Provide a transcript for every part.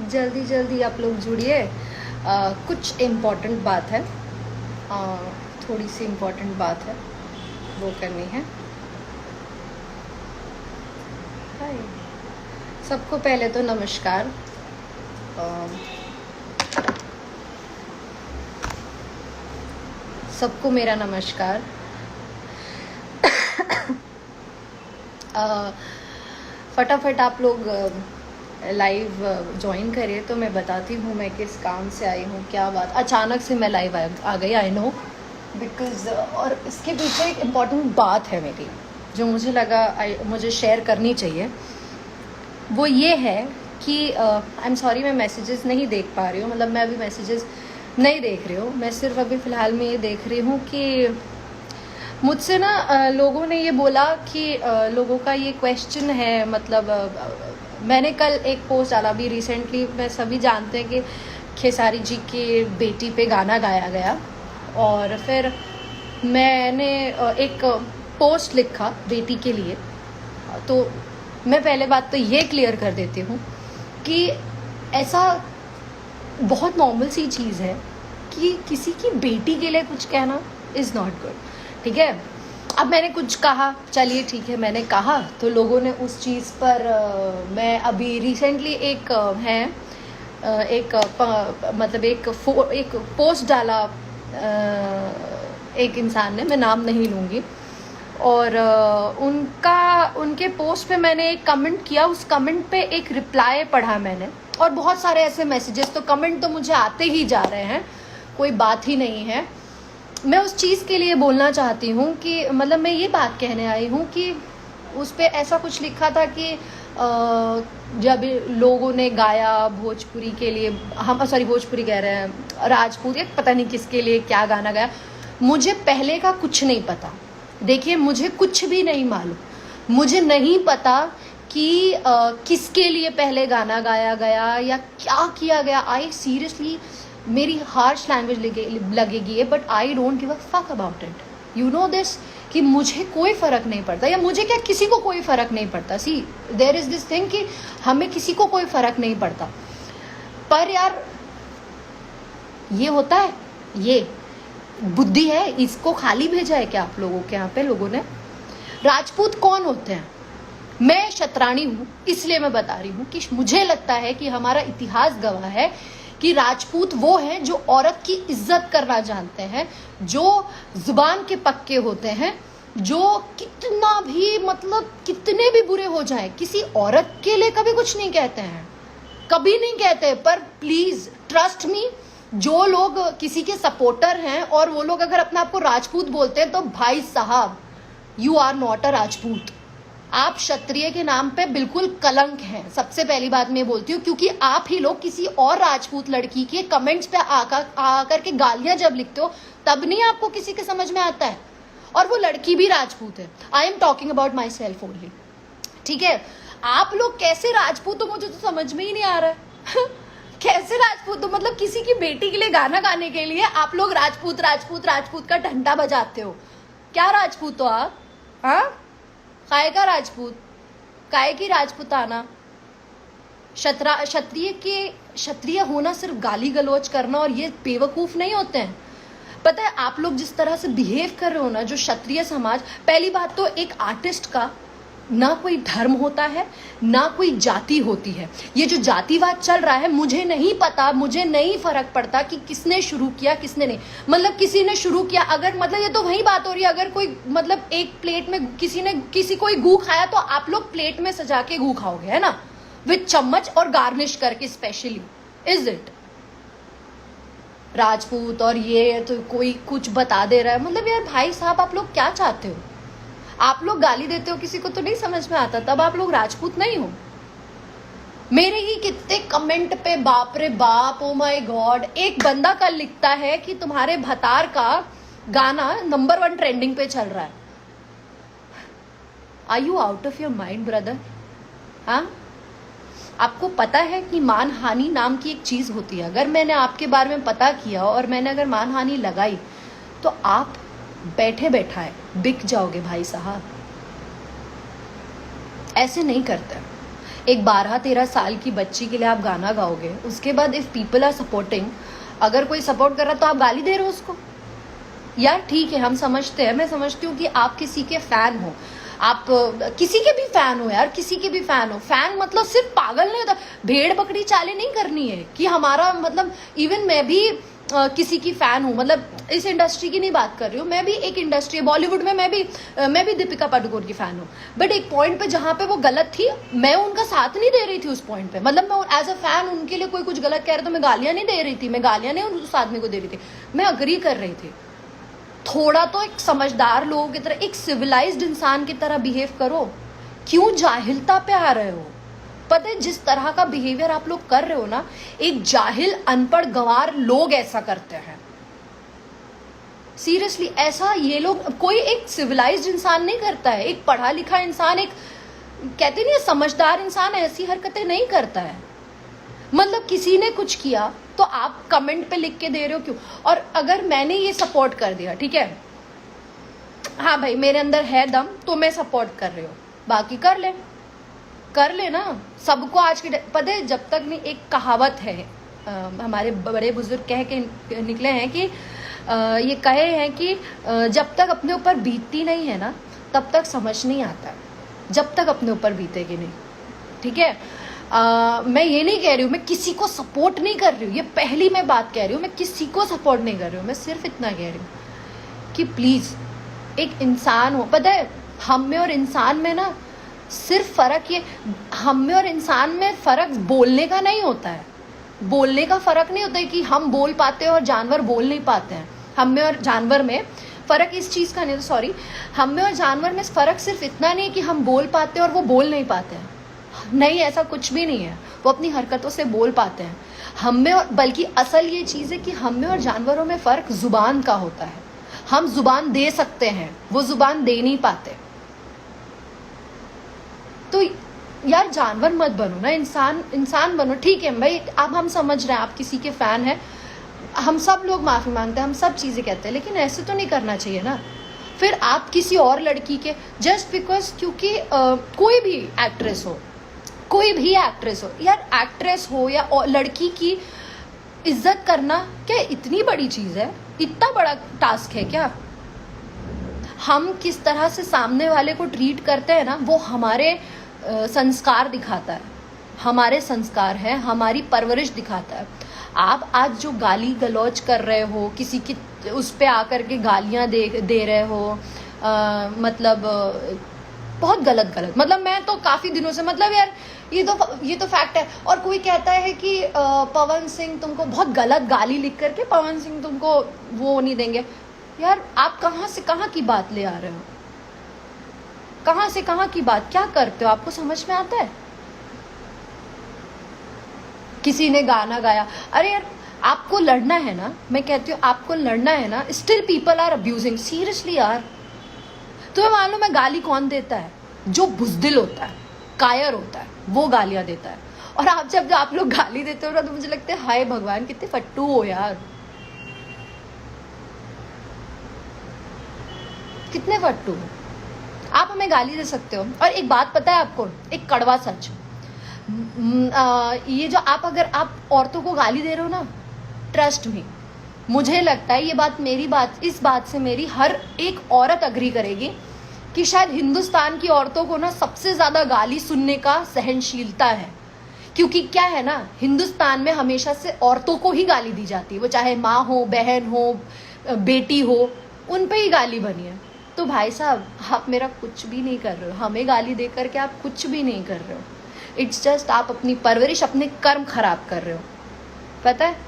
जल्दी जल्दी आप लोग जुड़िए। कुछ इम्पोर्टेंट बात है, थोड़ी सी इम्पोर्टेंट बात है, वो करनी है। हाय सबको, पहले तो नमस्कार। सबको मेरा नमस्कार। फटाफट आप लोग लाइव ज्वाइन करिए तो मैं बताती हूँ मैं किस काम से आई हूँ, क्या बात। अचानक से मैं लाइव आ गई, आई नो, बिकॉज और इसके पीछे एक इम्पॉर्टेंट बात है मेरी जो मुझे लगा मुझे शेयर करनी चाहिए। वो ये है कि आई एम सॉरी, मैं मैसेजेस नहीं देख पा रही हूँ, मतलब मैं अभी मैसेजेस नहीं देख रही हूँ। मैं सिर्फ अभी फ़िलहाल में ये देख रही हूँ कि मुझसे ना लोगों ने ये बोला कि लोगों का ये क्वेश्चन है, मतलब मैंने कल एक पोस्ट डाला अभी रिसेंटली। मैं सभी जानते हैं कि खेसारी जी की बेटी पे गाना गाया गया, और फिर मैंने एक पोस्ट लिखा बेटी के लिए। तो मैं पहले बात तो ये क्लियर कर देती हूँ कि ऐसा बहुत नॉर्मल सी चीज़ है कि किसी की बेटी के लिए कुछ कहना इज़ नॉट गुड, ठीक है। अब मैंने कुछ कहा, चलिए ठीक है, मैंने कहा तो लोगों ने उस चीज़ पर मैं अभी रिसेंटली एक मतलब एक पोस्ट डाला एक इंसान ने, मैं नाम नहीं लूँगी, और उनके पोस्ट पे मैंने एक कमेंट किया। उस कमेंट पे एक रिप्लाई पढ़ा मैंने, और बहुत सारे ऐसे मैसेजेस, तो कमेंट तो मुझे आते ही जा रहे हैं, कोई बात ही नहीं है। मैं उस चीज़ के लिए बोलना चाहती हूँ कि मतलब मैं ये बात कहने आई हूँ कि उस पे ऐसा कुछ लिखा था कि जब लोगों ने गाया भोजपुरी के लिए, हम सॉरी भोजपुरी कह रहे हैं, राजपूत या पता नहीं किसके लिए क्या गाना गाया। मुझे पहले का कुछ नहीं पता, देखिए मुझे कुछ भी नहीं मालूम, मुझे नहीं पता कि किसके लिए पहले गाना गाया गया या क्या किया गया। आई सीरियसली, मेरी हार्श लैंग्वेज लगेगी ये, but I don't give a fuck about it, you know this, कि मुझे कोई फ़र्क नहीं पड़ता, या मुझे क्या किसी को कोई फ़र्क नहीं पड़ता। सी देयर इज़ दिस थिंग कि हमें किसी को कोई फ़र्क नहीं पड़ता, पर यार ये होता है, ये बुद्धि है, इसको खाली भेजा है क्या आप लोगों के यहाँ पे लोगों ने। राजपूत कौन होते हैं? मैं शतरानी हूँ, इसलिए मैं बता रही हूँ कि मुझे लगता है कि हमारा इतिहास गवाह है कि राजपूत वो हैं जो औरत की इज्जत करना जानते हैं, जो जुबान के पक्के होते हैं, जो कितना भी मतलब कितने भी बुरे हो जाए किसी औरत के लिए कभी कुछ नहीं कहते हैं, कभी नहीं कहते। पर प्लीज ट्रस्ट मी, जो लोग किसी के सपोर्टर हैं और वो लोग अगर अपने आप को राजपूत बोलते हैं तो भाई साहब, you are not a Rajput, आप क्षत्रिय के नाम पे बिल्कुल कलंक हैं। सबसे पहली बात मैं बोलती हूँ, क्योंकि आप ही लोग किसी और राजपूत लड़की के कमेंट्स पे आकर के गालियां जब लिखते हो तब नहीं आपको किसी के समझ में आता है, और वो लड़की भी राजपूत है। I am talking about my self only, ठीक है। आप लोग कैसे राजपूत हो मुझे तो समझ में ही नहीं आ रहा है कैसे राजपूत हो, मतलब किसी की बेटी के लिए गाना गाने के लिए आप लोग राजपूत राजपूत राजपूत का डंडा बजाते हो। क्या राजपूत हो आप? हाँ, काय का राजपूत, काय की राजपूताना। क्षत्रिय होना सिर्फ गाली गलौज करना और ये बेवकूफ नहीं होते हैं। पता है आप लोग जिस तरह से बिहेव कर रहे हो ना, जो क्षत्रिय समाज, पहली बात तो एक आर्टिस्ट का ना कोई धर्म होता है ना कोई जाति होती है। ये जो जातिवाद चल रहा है मुझे नहीं पता, मुझे नहीं फर्क पड़ता कि किसने शुरू किया किसने नहीं, मतलब किसी ने शुरू किया, अगर मतलब ये तो वही बात हो रही है, अगर कोई मतलब एक प्लेट में किसी कोई गू खाया तो आप लोग प्लेट में सजा के गू खाओगे, है ना, विद चम्मच और गार्निश करके स्पेशली, इज इट? राजपूत और ये तो कोई कुछ बता दे रहा है, मतलब यार भाई साहब आप लोग क्या चाहते हो? आप लोग गाली देते हो किसी को तो नहीं समझ में आता, तब आप लोग राजपूत नहीं हो। मेरे ही कितने कमेंट पे बाप रे बाप, ओ माय गॉड, एक बंदा कल लिखता है कि तुम्हारे भतार का गाना नंबर 1 ट्रेंडिंग पे चल रहा है। Are you out of your mind brother? हाँ, आपको पता है कि मानहानि नाम की एक चीज होती है। अगर मैंने आपके बारे में पता किया और मैंने अगर मानहानि लगाई तो आप बैठे बैठाए बिक जाओगे भाई साहब। ऐसे नहीं करते। एक 12-13 साल की बच्ची के लिए आप गाना गाओगे, उसके बाद इफ पीपल आर सपोर्टिंग, अगर कोई सपोर्ट कर रहा तो आप गाली दे रहे हो उसको? यार ठीक है, हम समझते हैं, मैं समझती हूँ कि आप किसी के फैन हो, आप किसी के भी फैन हो यार, किसी के भी फैन हो। फैन मतलब सिर्फ पागल नहीं होता, भेड़ बकरी चाले नहीं करनी है कि हमारा मतलब, इवन मैं भी किसी की फैन हूँ, मतलब इस इंडस्ट्री की नहीं बात कर रही हूँ, मैं भी एक इंडस्ट्री बॉलीवुड में मैं भी दीपिका पादुकोण की फैन हूँ। बट एक पॉइंट पे जहाँ पे वो गलत थी, मैं उनका साथ नहीं दे रही थी उस पॉइंट पे, मतलब मैं एज अ फैन उनके लिए कोई कुछ गलत कह रहा तो मैं गालियां नहीं दे रही थी, मैं गालियां नहीं उस आदमी को दे रही थी, मैं अग्री कर रही थी। थोड़ा तो एक समझदार लोगों की तरह, एक सिविलाइज्ड इंसान की तरह बिहेव करो, क्यों जाहिलता पे आ रहे हो? पता है जिस तरह का बिहेवियर आप लोग कर रहे हो ना, एक जाहिल अनपढ़ गंवार लोग ऐसा करते हैं। सीरियसली ऐसा ये लोग, कोई एक सिविलाइज्ड इंसान नहीं करता है, एक पढ़ा लिखा इंसान, एक कहते नहीं समझदार इंसान ऐसी हरकतें नहीं करता है। मतलब किसी ने कुछ किया तो आप कमेंट पे लिख के दे रहे हो क्यों? और अगर मैंने ये सपोर्ट कर दिया, ठीक है, हाँ भाई मेरे अंदर है दम तो मैं सपोर्ट कर रही हूँ, बाकी कर ले ना। सबको आज के पता है, जब तक नहीं, एक कहावत है हमारे बड़े बुजुर्ग कह के निकले हैं कि ये कहे हैं कि जब तक अपने ऊपर बीतती नहीं है ना, तब तक समझ नहीं आता, जब तक अपने ऊपर बीतेगी नहीं। ठीक है, मैं ये नहीं कह रही हूँ, मैं किसी को सपोर्ट नहीं कर रही हूँ, ये पहली मैं बात कह रही हूँ, मैं किसी को सपोर्ट नहीं कर रही हूँ, मैं सिर्फ इतना कह रही हूँ कि प्लीज एक इंसान हो। पता है हम में और इंसान में ना सिर्फ फर्क ये, हम में और इंसान में फर्क बोलने का नहीं होता है, बोलने का फर्क नहीं होता है कि हम बोल पाते हैं और जानवर बोल नहीं पाते हैं। हम में और जानवर में फर्क इस चीज का नहीं, तो सॉरी, हम में और जानवर में फर्क सिर्फ इतना नहीं है कि हम बोल पाते हैं और वो बोल नहीं पाते हैं, नहीं ऐसा कुछ भी नहीं है, वो अपनी हरकतों से बोल पाते हैं। हम में और, बल्कि असल ये चीज है कि हम में और जानवरों में फर्क जुबान का होता है। हम जुबान दे सकते हैं, वो जुबान दे नहीं पाते। तो यार जानवर मत बनो ना, इंसान बनो। ठीक है भाई, अब हम समझ रहे हैं आप किसी के फैन हैं, हम सब लोग माफी मांगते हैं, हम सब चीजें कहते हैं, लेकिन ऐसे तो नहीं करना चाहिए ना। फिर आप किसी और लड़की के जस्ट बिकॉज, क्योंकि कोई भी एक्ट्रेस हो, कोई भी एक्ट्रेस हो यार, एक्ट्रेस हो या लड़की की इज्जत करना क्या इतनी बड़ी चीज है? इतना बड़ा टास्क है क्या? हम किस तरह से सामने वाले को ट्रीट करते हैं ना, वो हमारे संस्कार दिखाता है, हमारे संस्कार है, हमारी परवरिश दिखाता है। आप आज जो गाली गलौज कर रहे हो, किसी की उस पे आकर के गालियां दे रहे हो, मतलब बहुत गलत, मतलब मैं तो काफी दिनों से, मतलब यार ये तो फैक्ट है। और कोई कहता है कि पवन सिंह तुमको बहुत गलत गाली लिख करके पवन सिंह तुमको वो नहीं देंगे। यार आप कहाँ से कहाँ की बात ले आ रहे हो? कहाँ से कहाँ की बात, क्या करते हो? आपको समझ में आता है? किसी ने गाना गाया, अरे यार आपको लड़ना है ना, मैं कहती हूँ आपको लड़ना है ना, still people are abusing. Seriously यार, तुम्हें मालूम है गाली कौन देता है? जो बुजदिल होता है, कायर होता है, वो गालियां देता है। और जब आप लोग गाली देते हो ना, तो मुझे लगता है हाय भगवान कितने फट्टू हो यार, कितने फट्टू हो आप, हमें गाली दे सकते हो। और एक बात पता है आपको, एक कड़वा सच, ये जो अगर आप औरतों को गाली दे रहे हो ना, ट्रस्ट मी, मुझे लगता है ये बात, इस बात से मेरी हर एक औरत अग्री करेगी कि शायद हिंदुस्तान की औरतों को ना सबसे ज्यादा गाली सुनने का सहनशीलता है। क्योंकि क्या है ना, हिंदुस्तान में हमेशा से औरतों को ही गाली दी जाती है, वो चाहे माँ हो, बहन हो, बेटी हो, उन पे ही गाली बनी है। तो भाई साहब आप मेरा कुछ भी नहीं कर रहे हो, हमें गाली दे करके आप कुछ भी नहीं कर रहे हो। इट्स जस्ट आप अपनी परवरिश, अपने कर्म खराब कर रहे हो। पता है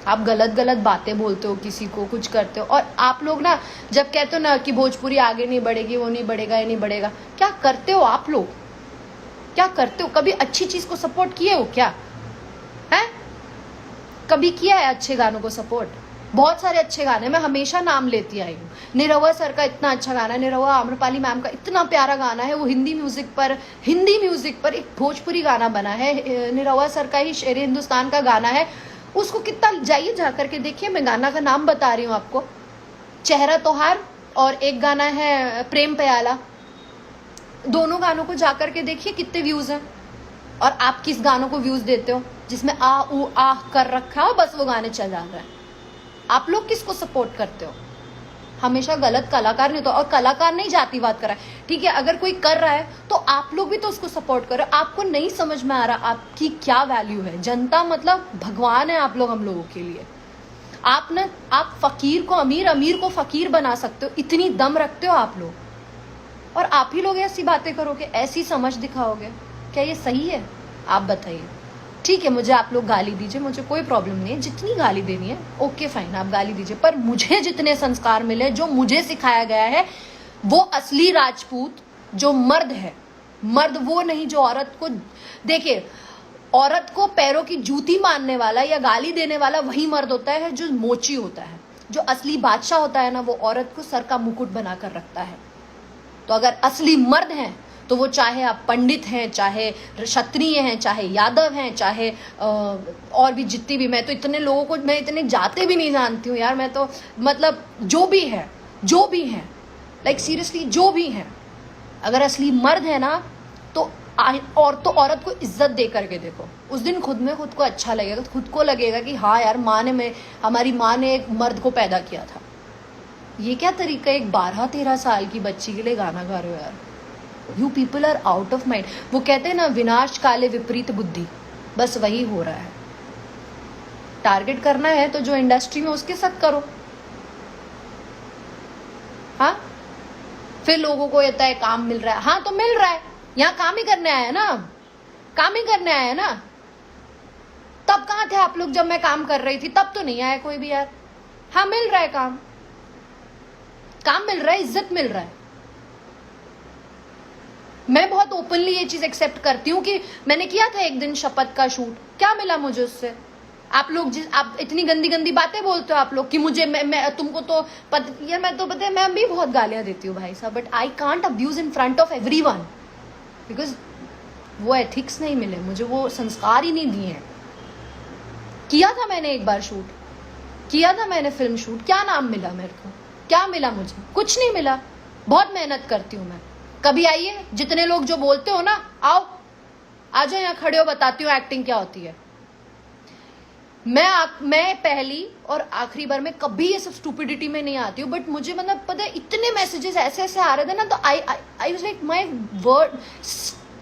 आप गलत बातें बोलते हो, किसी को कुछ करते हो। और आप लोग ना जब कहते हो ना कि भोजपुरी आगे नहीं बढ़ेगी, वो नहीं बढ़ेगा, ये नहीं बढ़ेगा, क्या करते हो आप लोग? क्या करते हो? कभी अच्छी चीज को सपोर्ट किए हो क्या? है कभी किया है अच्छे गानों को सपोर्ट? बहुत सारे अच्छे गाने मैं हमेशा नाम लेती आई हूँ। निरहुआ सर का इतना अच्छा गाना है, निरहुआ आम्रपाली मैम का इतना प्यारा गाना है, वो हिंदी म्यूजिक पर एक भोजपुरी गाना बना है। निरहुआ सर का ही शेर हिंदुस्तान का गाना है, उसको कितना जाइए जा करके देखिए। मैं गाना का नाम बता रही हूँ आपको, चेहरा तोहार, और एक गाना है प्रेम प्याला। दोनों गानों को जाकर के देखिए कितने व्यूज हैं। और आप किस गानों को व्यूज देते हो जिसमें आ ऊ आह कर रखा है, बस वो गाने चल जा रहे हैं। आप लोग किसको सपोर्ट करते हो? हमेशा गलत कलाकार नहीं तो, और कलाकार नहीं जातिवाद कर रहा है, ठीक है, अगर कोई कर रहा है तो आप लोग भी तो उसको सपोर्ट करो। आपको नहीं समझ में आ रहा आपकी क्या वैल्यू है। जनता मतलब भगवान है आप लोग हम लोगों के लिए। आप फकीर को अमीर, अमीर को फकीर बना सकते हो, इतनी दम रखते हो आप लोग, और आप ही लोग ऐसी बातें करोगे, ऐसी समझ दिखाओगे, क्या ये सही है? आप बताइए। ठीक है, मुझे आप लोग गाली दीजिए, मुझे कोई प्रॉब्लम नहीं है, जितनी गाली देनी है ओके फाइन, आप गाली दीजिए, पर मुझे जितने संस्कार मिले, जो मुझे सिखाया गया है, वो असली राजपूत जो मर्द है, मर्द वो नहीं जो औरत को, देखिए औरत को पैरों की जूती मारने वाला या गाली देने वाला वही मर्द होता है जो मोची होता है। जो असली बादशाह होता है ना, वो औरत को सर का मुकुट बनाकर रखता है। तो अगर असली मर्द हैं तो वो चाहे आप पंडित हैं, चाहे क्षत्रिय हैं, चाहे यादव हैं, चाहे और भी जितनी भी, मैं तो इतने लोगों को, मैं इतने जाते भी नहीं जानती हूँ यार, मैं तो मतलब जो भी हैं लाइक सीरियसली जो भी हैं, अगर असली मर्द है ना तो औरत को इज्जत दे करके देखो, उस दिन खुद में खुद को अच्छा लगेगा, खुद को लगेगा कि हाँ यार हमारी माँ ने एक मर्द को पैदा किया था। ये क्या तरीका है एक 12-13 साल की बच्ची के लिए गाना गा रहे हो यार? You people are out of mind. वो कहते हैं ना, विनाश काले विपरीत बुद्धि, बस वही हो रहा है। टारगेट करना है तो जो इंडस्ट्री में उसके साथ करो। हाँ, फिर लोगों को येता है काम मिल रहा है, हाँ तो मिल रहा है, यहाँ काम ही करने आया ना, काम ही करने आया ना। तब कहाँ थे आप लोग जब मैं काम कर रही थी? तब तो नहीं आया कोई भी यार। हाँ मिल रहा है काम मिल रहा है, इज्जत मिल रहा है। मैं बहुत ओपनली ये चीज एक्सेप्ट करती हूँ कि मैंने किया था एक दिन शपथ का शूट, क्या मिला मुझे उससे? आप लोग आप इतनी गंदी गंदी बातें बोलते हो आप लोग कि मुझे मैं तुमको तो यार मैं तो पता है मैं भी बहुत गालियां देती हूँ भाई साहब, but I can't abuse in front of everyone because वो एथिक्स नहीं मिले मुझे, वो संस्कार ही नहीं दिए हैं। किया था मैंने एक बार शूट, किया था मैंने फिल्म शूट, क्या नाम मिला मेरे को? क्या मिला मुझे? कुछ नहीं मिला। बहुत मेहनत करती हूँ मैं। कभी आइए, जितने लोग जो बोलते हो ना, आओ आ जाओ यहाँ खड़े हो, बताती हूँ एक्टिंग क्या होती है। मैं पहली और आखिरी बार में कभी ये सब स्टूपिडिटी में नहीं आती हूँ, बट मुझे मतलब पता है इतने मैसेजेस ऐसे ऐसे आ रहे थे ना, तो I was like my word,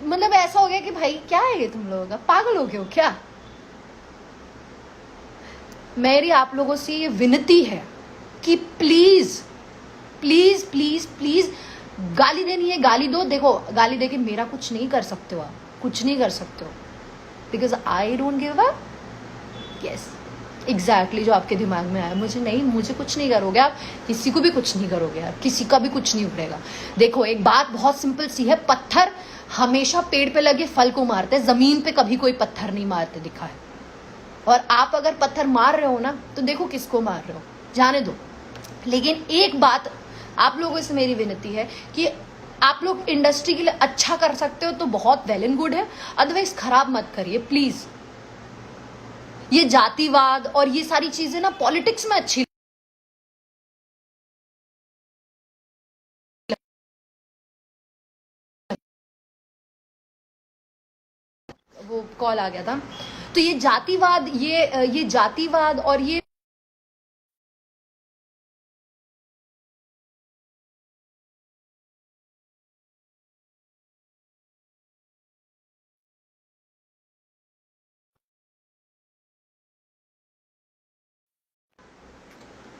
मतलब ऐसा हो गया कि भाई क्या है ये, तुम लोगों का पागल हो गए हो क्या? मेरी आप लोगों से ये विनती है कि प्लीज प्लीज प्लीज प्लीज गाली देनी है गाली दो। देखो गाली देके मेरा कुछ नहीं कर सकते हो, आप कुछ नहीं कर सकते हो, because I don't give up. Yes exactly जो आपके दिमाग में आया, मुझे कुछ नहीं करोगे आप, किसी को भी कुछ नहीं करोगे यार, किसी का भी कुछ नहीं उखड़ेगा। देखो एक बात बहुत सिंपल सी है, पत्थर हमेशा पेड़ पे लगे फल को मारते हैं, जमीन पे कभी कोई पत्थर नहीं मारते दिखा है। और आप अगर पत्थर मार रहे हो ना तो देखो किसको मार रहे हो, जाने दो। लेकिन एक बात आप लोगों से मेरी विनती है कि आप लोग इंडस्ट्री के लिए अच्छा कर सकते हो तो बहुत वेल एंड गुड है, अदरवाइज खराब मत करिए प्लीज। ये जातिवाद और ये सारी चीजें ना पॉलिटिक्स में अच्छी, वो कॉल आ गया था, तो ये जातिवाद, ये जातिवाद और ये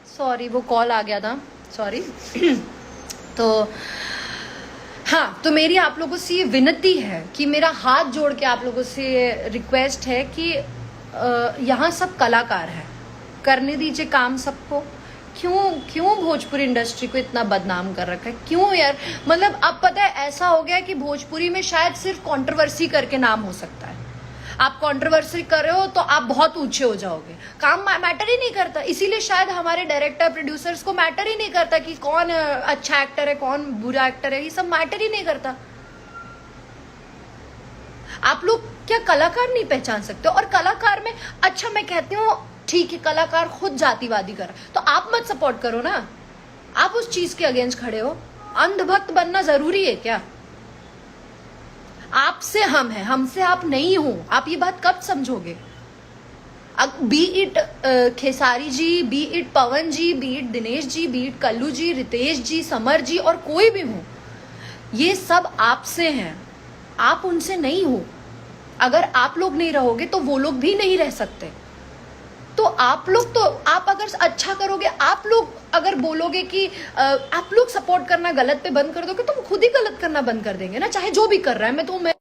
सॉरी वो कॉल आ गया था, सॉरी। तो हाँ, तो मेरी आप लोगों से ये विनती है कि मेरा हाथ जोड़ के आप लोगों से रिक्वेस्ट है कि यहाँ सब कलाकार हैं, करने दीजिए काम सबको। क्यों भोजपुरी इंडस्ट्री को इतना बदनाम कर रखा है? क्यों यार, मतलब अब पता है ऐसा हो गया है कि भोजपुरी में शायद सिर्फ कंट्रोवर्सी करके नाम हो सकता है। आप कंट्रोवर्सी कर रहे हो तो आप बहुत ऊंचे हो जाओगे, काम मैटर ही नहीं करता। इसीलिए शायद हमारे डायरेक्टर प्रोड्यूसर्स को मैटर ही नहीं करता कि कौन अच्छा एक्टर है कौन बुरा एक्टर है, ये सब मैटर ही नहीं करता। आप लोग क्या कलाकार नहीं पहचान सकते? और कलाकार में अच्छा मैं कहती हूँ ठीक है, कलाकार खुद जातिवादी कर रहा तो आप मत सपोर्ट करो ना, आप उस चीज के अगेंस्ट खड़े हो। अंधभक्त बनना जरूरी है क्या? आपसे हम हैं, हमसे आप नहीं हो। आप ये बात कब समझोगे? Be it Khesari ji, be it Pawan ji, be it Dinesh ji, be it Kallu ji, Ritesh ji, Samar ji और कोई भी हो, ये सब आपसे हैं, आप उनसे नहीं हो। अगर आप लोग नहीं रहोगे तो वो लोग भी नहीं रह सकते। तो आप लोग, तो आप अगर अच्छा करोगे, आप लोग अगर बोलोगे कि आप लोग सपोर्ट करना गलत पे बंद कर दोगे, तो वो खुद ही गलत करना बंद कर देंगे ना, चाहे जो भी कर रहा है। मैं